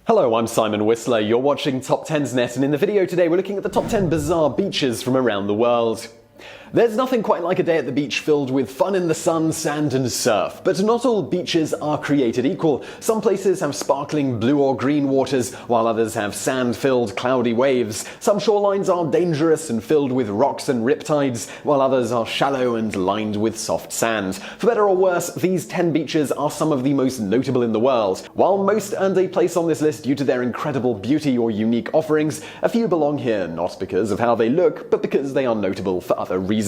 Hello, I'm Simon Whistler, you're watching TopTenzNet, and in the video today we're looking at the top 10 bizarre beaches from around the world. There's nothing quite like a day at the beach filled with fun in the sun, sand and surf, but not all beaches are created equal. Some places have sparkling blue or green waters, while others have sand-filled cloudy waves. Some shorelines are dangerous and filled with rocks and riptides, while others are shallow and lined with soft sand. For better or worse, these 10 beaches are some of the most notable in the world. While most earned a place on this list due to their incredible beauty or unique offerings, a few belong here not because of how they look, but because they are notable for other reasons.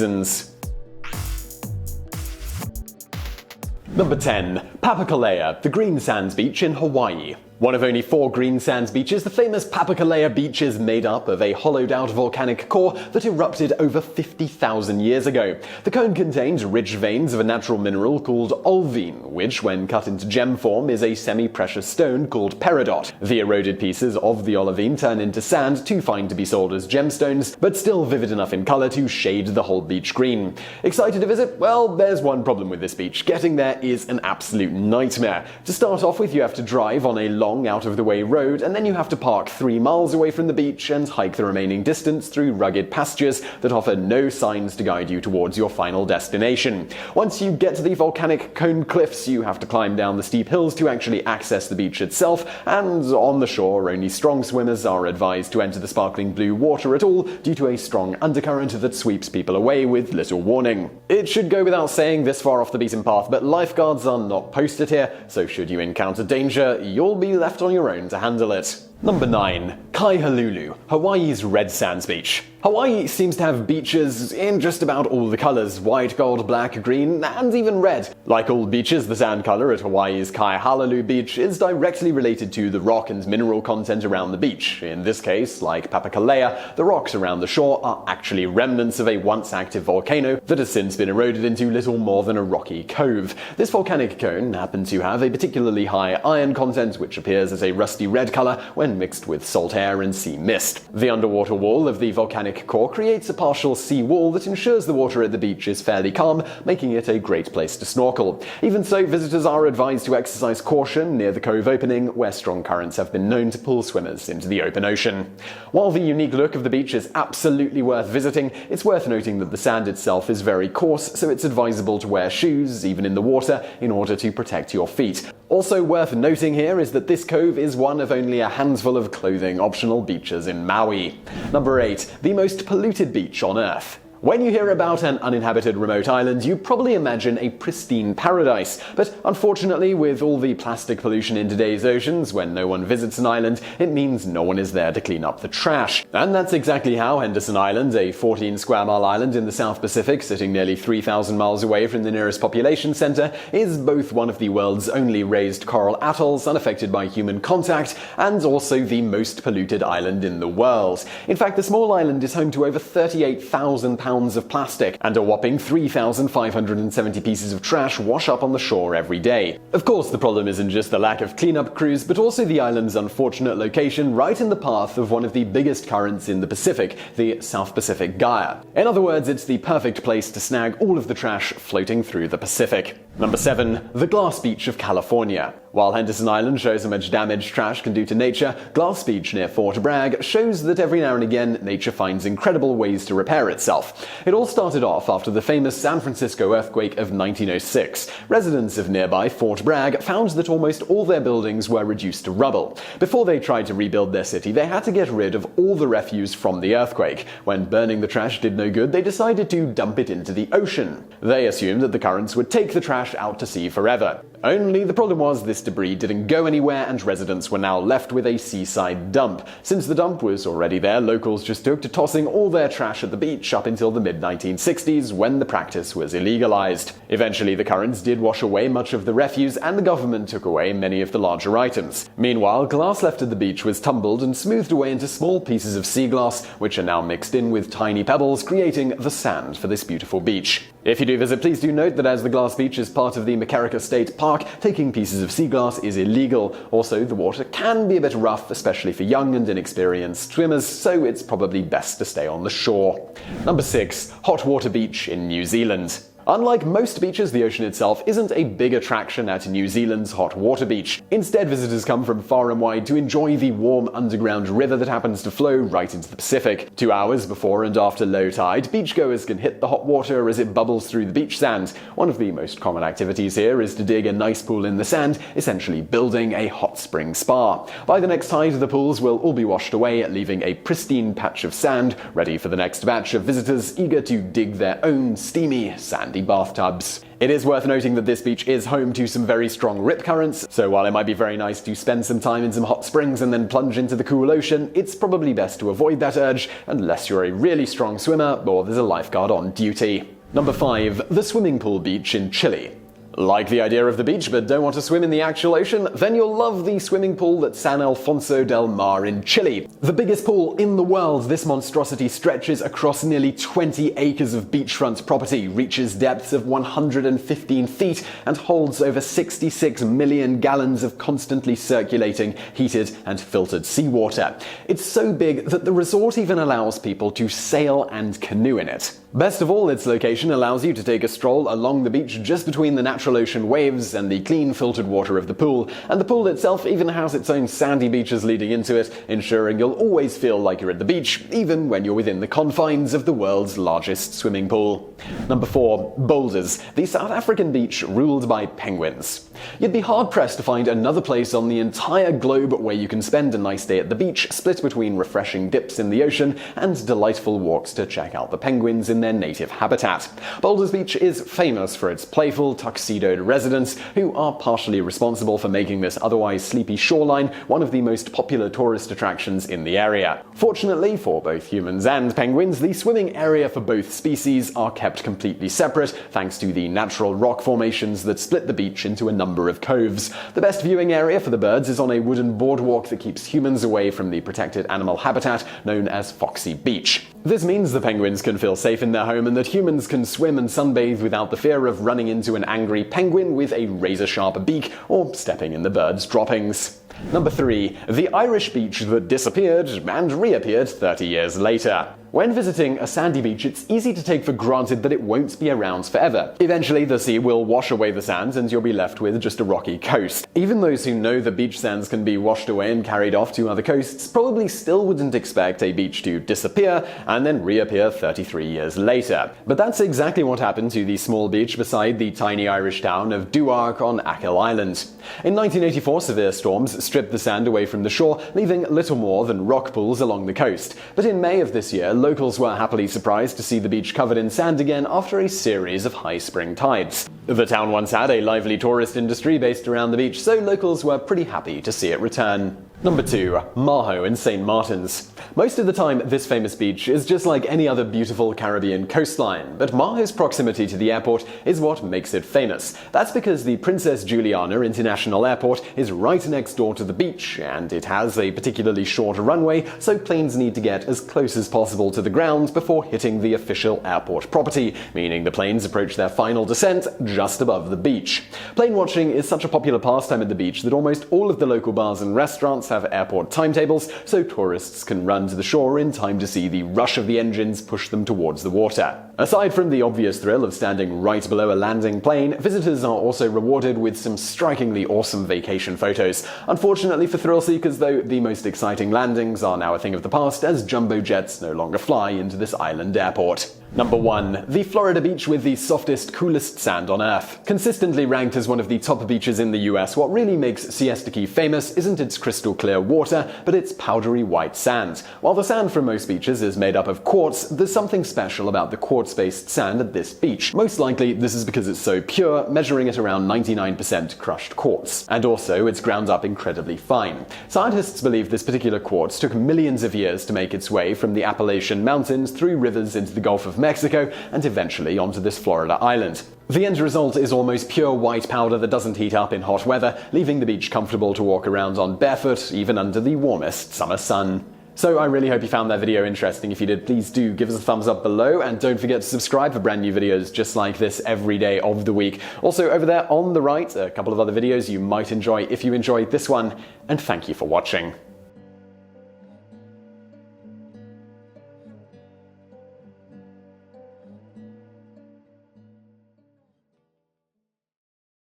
Number 10. Papakolea, the green sands beach in Hawaii. One of only 4 green sands beaches, the famous Papakolea beach is made up of a hollowed-out volcanic core that erupted over 50,000 years ago. The cone contains rich veins of a natural mineral called olivine, which, when cut into gem form, is a semi-precious stone called peridot. The eroded pieces of the olivine turn into sand, too fine to be sold as gemstones, but still vivid enough in color to shade the whole beach green. Excited to visit? Well, there's one problem with this beach. Getting there is an absolute nightmare. To start off with, you have to drive on a long out-of-the-way road, and then you have to park 3 miles away from the beach and hike the remaining distance through rugged pastures that offer no signs to guide you towards your final destination. Once you get to the volcanic cone cliffs, you have to climb down the steep hills to actually access the beach itself, and on the shore, only strong swimmers are advised to enter the sparkling blue water at all due to a strong undercurrent that sweeps people away with little warning. It should go without saying this far off the beaten path, but lifeguards are not posted here, so should you encounter danger, you'll be left on your own to handle it. Number 9. Kaihalulu, Hawaii's red sands beach. Hawaii seems to have beaches in just about all the colors: white, gold, black, green, and even red. Like all beaches, the sand color at Hawaii's Kaihalulu beach is directly related to the rock and mineral content around the beach. In this case, like Papakolea, the rocks around the shore are actually remnants of a once active volcano that has since been eroded into little more than a rocky cove. This volcanic cone happened to have a particularly high iron content, which appears as a rusty red color when mixed with salt air and sea mist. The underwater wall of the volcanic core creates a partial sea wall that ensures the water at the beach is fairly calm, making it a great place to snorkel. Even so, visitors are advised to exercise caution near the cove opening, where strong currents have been known to pull swimmers into the open ocean. While the unique look of the beach is absolutely worth visiting, it's worth noting that the sand itself is very coarse, so it's advisable to wear shoes, even in the water, in order to protect your feet. Also worth noting here is that this cove is one of only a handful of clothing optional beaches in Maui. Number 8. The most polluted beach on Earth. When you hear about an uninhabited remote island, you probably imagine a pristine paradise. But unfortunately, with all the plastic pollution in today's oceans, when no one visits an island, it means no one is there to clean up the trash. And that's exactly how Henderson Island, a 14 square mile island in the South Pacific, sitting nearly 3,000 miles away from the nearest population center, is both one of the world's only raised coral atolls unaffected by human contact, and also the most polluted island in the world. In fact, the small island is home to over 38,000 pounds of plastic, and a whopping 3,570 pieces of trash wash up on the shore every day. Of course, the problem isn't just the lack of cleanup crews, but also the island's unfortunate location right in the path of one of the biggest currents in the Pacific, the South Pacific Gyre. In other words, it's the perfect place to snag all of the trash floating through the Pacific. Number 7. The Glass Beach of California. While Henderson Island shows how much damage trash can do to nature, Glass Beach near Fort Bragg shows that every now and again nature finds incredible ways to repair itself. It all started off after the famous San Francisco earthquake of 1906. Residents of nearby Fort Bragg found that almost all their buildings were reduced to rubble. Before they tried to rebuild their city, they had to get rid of all the refuse from the earthquake. When burning the trash did no good, they decided to dump it into the ocean. They assumed that the currents would take the trash out to sea forever. Only the problem was this debris didn't go anywhere, and residents were now left with a seaside dump. Since the dump was already there, locals just took to tossing all their trash at the beach up until the mid-1960s, when the practice was illegalized. Eventually, the currents did wash away much of the refuse, and the government took away many of the larger items. Meanwhile, glass left at the beach was tumbled and smoothed away into small pieces of sea glass, which are now mixed in with tiny pebbles, creating the sand for this beautiful beach. If you do visit, please do note that as the Glass Beach is part of the McCarricker State Park, taking pieces of sea glass is illegal. Also, the water can be a bit rough, especially for young and inexperienced swimmers, so it's probably best to stay on the shore. Number 6. Hot Water Beach in New Zealand. Unlike most beaches, the ocean itself isn't a big attraction at New Zealand's hot water beach. Instead, visitors come from far and wide to enjoy the warm underground river that happens to flow right into the Pacific. 2 hours before and after low tide, beachgoers can hit the hot water as it bubbles through the beach sand. One of the most common activities here is to dig a nice pool in the sand, essentially building a hot spring spa. By the next tide, the pools will all be washed away, leaving a pristine patch of sand, ready for the next batch of visitors eager to dig their own steamy, sandy bathtubs. It is worth noting that this beach is home to some very strong rip currents, so while it might be very nice to spend some time in some hot springs and then plunge into the cool ocean, it's probably best to avoid that urge unless you're a really strong swimmer or there's a lifeguard on duty. Number 5. The swimming pool beach in Chile. Like the idea of the beach but don't want to swim in the actual ocean? Then you'll love the swimming pool at San Alfonso del Mar in Chile. The biggest pool in the world, this monstrosity stretches across nearly 20 acres of beachfront property, reaches depths of 115 feet, and holds over 66 million gallons of constantly circulating, heated and filtered seawater. It's so big that the resort even allows people to sail and canoe in it. Best of all, its location allows you to take a stroll along the beach just between the natural ocean waves and the clean filtered water of the pool, and the pool itself even has its own sandy beaches leading into it, ensuring you'll always feel like you're at the beach, even when you're within the confines of the world's largest swimming pool. Number 4. Boulders, the South African beach ruled by penguins. You'd be hard-pressed to find another place on the entire globe where you can spend a nice day at the beach, split between refreshing dips in the ocean and delightful walks to check out the penguins in their native habitat. Boulders Beach is famous for its playful, tuxedoed residents, who are partially responsible for making this otherwise sleepy shoreline one of the most popular tourist attractions in the area. Fortunately for both humans and penguins, the swimming area for both species are kept completely separate thanks to the natural rock formations that split the beach into a number of coves. The best viewing area for the birds is on a wooden boardwalk that keeps humans away from the protected animal habitat known as Foxy Beach. This means the penguins can feel safe in their home and that humans can swim and sunbathe without the fear of running into an angry penguin with a razor-sharp beak or stepping in the bird's droppings. Number 3. The Irish beach that disappeared and reappeared 30 years later. When visiting a sandy beach, it's easy to take for granted that it won't be around forever. Eventually, the sea will wash away the sands and you'll be left with just a rocky coast. Even those who know the beach sands can be washed away and carried off to other coasts probably still wouldn't expect a beach to disappear and then reappear 33 years later. But that's exactly what happened to the small beach beside the tiny Irish town of Dúach on Achill Island. In 1984, severe storms stripped the sand away from the shore, leaving little more than rock pools along the coast. But in May of this year, locals were happily surprised to see the beach covered in sand again after a series of high spring tides. The town once had a lively tourist industry based around the beach, so locals were pretty happy to see it return. Number 2. Maho in St. Martins. Most of the time, this famous beach is just like any other beautiful Caribbean coastline, but Maho's proximity to the airport is what makes it famous. That's because the Princess Juliana International Airport is right next door to the beach, and it has a particularly short runway, so planes need to get as close as possible to the ground before hitting the official airport property, meaning the planes approach their final descent just above the beach. Plane watching is such a popular pastime at the beach that almost all of the local bars and restaurants have airport timetables, so tourists can run to the shore in time to see the rush of the engines push them towards the water. Aside from the obvious thrill of standing right below a landing plane, visitors are also rewarded with some strikingly awesome vacation photos. Unfortunately for thrill seekers though, the most exciting landings are now a thing of the past as jumbo jets no longer fly into this island airport. Number 1. The Florida beach with the softest, coolest sand on Earth. Consistently ranked as one of the top beaches in the US, what really makes Siesta Key famous isn't its crystal clear water, but its powdery white sand. While the sand from most beaches is made up of quartz, there's something special about the quartz-based sand at this beach. Most likely, this is because it's so pure, measuring at around 99% crushed quartz. And also, it's ground up incredibly fine. Scientists believe this particular quartz took millions of years to make its way from the Appalachian Mountains through rivers into the Gulf of Mexico and eventually onto this Florida island. The end result is almost pure white powder that doesn't heat up in hot weather, leaving the beach comfortable to walk around on barefoot, even under the warmest summer sun. So I really hope you found that video interesting. If you did, please do give us a thumbs up below and don't forget to subscribe for brand new videos just like this every day of the week. Also over there on the right, a couple of other videos you might enjoy if you enjoyed this one, and thank you for watching.